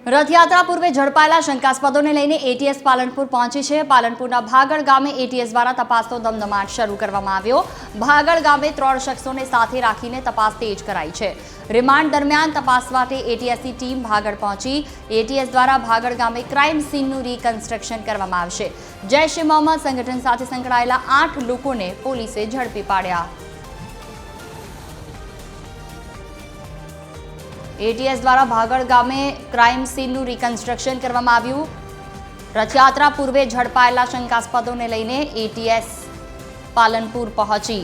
રથયાત્રા પૂર્વે ઝડપાયેલા શંકાસ્પદોને લઈને એટીએસ પાલનપુર પહોંચી છે। પાલનપુરના ભાગળ ગામે એટીએસ દ્વારા તપાસનો ધમધમાટ શરૂ કરવામાં આવ્યો। ભાગળ ગામે 3 શખ્સોને સાથે રાખીને તપાસ તેજ કરાઈ છે। રિમાન્ડ દરમિયાન તપાસ માટે એટીએસની ટીમ ભાગળ પહોંચી। એટીએસ દ્વારા ભાગળ ગામે ક્રાઇમ સીનનું રીકન્સ્ટ્રક્શન કરવામાં આવશે। જૈશ એ મોહમ્મદ સંગઠન સાથે સંકળાયેલા 8 લોકોને પોલીસે ઝડપી પાડ્યા। एटीएस द्वारा भागड़ गामे क्राइम सीनનું रिकन्स्ट्रक्शन કરવામાં આવ્યું। રથયાત્રા પૂર્વે ઝડપાયેલા શંકાસ્પદોને લઈને એટીએસ પાલનપુર પહોંચી।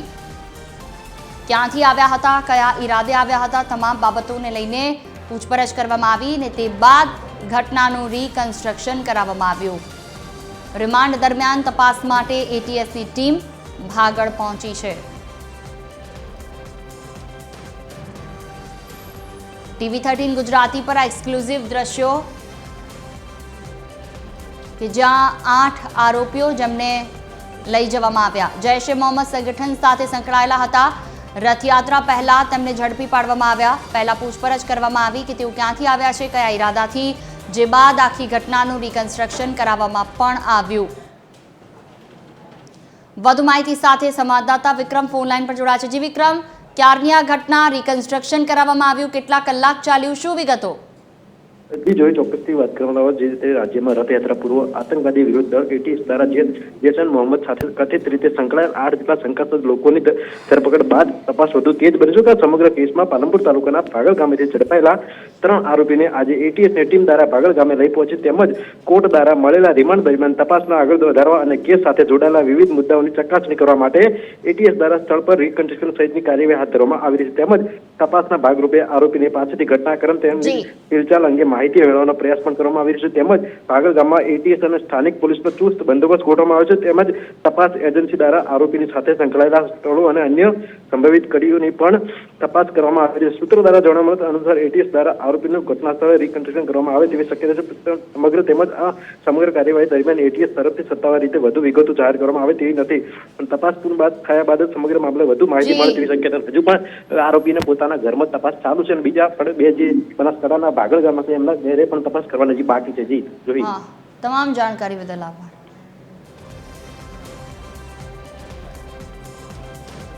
ક્યાંથી આવ્યા હતા, કયા ઈરાદે આવ્યા હતા, તમામ બાબતોને લઈને પૂછપરછ કરવામાં આવી અને તે બાદ ઘટનાનું રીકન્સ્ટ્રક્શન કરાવવામાં આવ્યું। રિમાન્ડ દરમિયાન તપાસ માટે એટીએસની ટીમ ભાગળ પહોંચી છે। ટીવી 13 ગુજરાતી પર એક્સક્લુઝિવ દ્રશ્યો કે જ્યાં 8 આરોપીઓ જેમને લઈ જવામાં આવ્યા। જૈશ એ મોહમ્મદ સંગઠન સાથે સંકળાયેલા હતા। રથયાત્રા પહેલા તેમને ઝડપી પાડવામાં આવ્યા। પહેલા પૂછપરછ કરવામાં આવી કે તેઓ ક્યાંથી આવ્યા છે, કયા ઈરાદાથી, જે બાદ આખી ઘટનાનું રીકન્સ્ટ્રક્શન કરાવવામાં પણ આવ્યું। વધુ માહિતી સાથે સંવાદદાતા વિક્રમ ફોન લાઈન પર જોડાયા છે। જી વિક્રમ, ક્યારની આ ઘટના, રીકન્સ્ટ્રક્શન કરાવવામાં આવ્યું, કેટલા કલાક ચાલ્યું, શું વિગતો? જોઈ ચોક્કસથી વાત કરવામાં આવે જે રીતે રાજ્યમાં રથયાત્રા પૂર્વ આતંકવાદી વિરોધ દળ એટીએસ દ્વારા જૈશ એ મોહમ્મદ સાથે કથિત રીતે સંકળાયેલ 8 જેટલા શંકાસ્પદ લોકોની ધરપકડ બાદ તપાસ વધુ તેજ બની છે। સમગ્ર કેસમાં પાલનપુર તાલુકાના ભાગળ ગામેથી ઝડપાયેલા 3 આરોપીને આજે એટીએસની ટીમ દ્વારા ભાગળ ગામે લઈ પહોંચી તેમજ કોર્ટ દ્વારા મળેલા રિમાન્ડ દરમિયાન તપાસના આગળ વધારવા અને કેસ સાથે જોડાયેલા વિવિધ મુદ્દાઓની ચકાસણી કરવા માટે એટીએસ દ્વારા સ્થળ પર રીકન્સ્ટ્રક્શન સહિતની કાર્યવાહી હાથ ધરવામાં આવી રહી છે। તેમજ તપાસના ભાગરૂપે આરોપીની પાસેથી ઘટનાક્રમ તેમની હિલચાલ અંગે માહિતી મેળવવાનો પ્રયાસ પણ કરવામાં આવી રહ્યો છે। તેમજ ભાગળ ગામમાં એટીએસ અને સ્થાનિક પોલીસનો ચુસ્ત બંદોબસ્ત ગોઠવવામાં આવ્યો છે। તેમજ તપાસ એજન્સી દ્વારા આરોપીની સાથે સંકળાયેલા સ્થળો અને અન્ય સંભવિત કડીઓની પણ તપાસ કરવામાં આવી છે। સૂત્રો દ્વારા જણાવ્યા અનુસાર એટીએસ દ્વારા આરોપીનું ઘટના સ્થળે રીકન્સ્ટ્રક્શન કરવામાં આવે તેવી શક્યતા છે। સમગ્ર કાર્યવાહી દરમિયાન એટીએસ તરફથી સત્તાવાર રીતે વધુ વિગતો જાહેર કરવામાં આવે તેવી નથી, પણ તપાસ પૂર્ણ બાદ થયા બાદ સમગ્ર મામલે વધુ માહિતી મળે તેવી શક્યતા હજુ પણ આરોપીને પોતાના ઘરમાં તપાસ ચાલુ છે અને બીજા પણ 2 જે બનાસકાંઠાના ભાગળ ગામમાં છે એમના ઘરે પણ તપાસ કરવાની બાકી છે। જી જોઈ તમામ જાણકારી બદલ આભાર।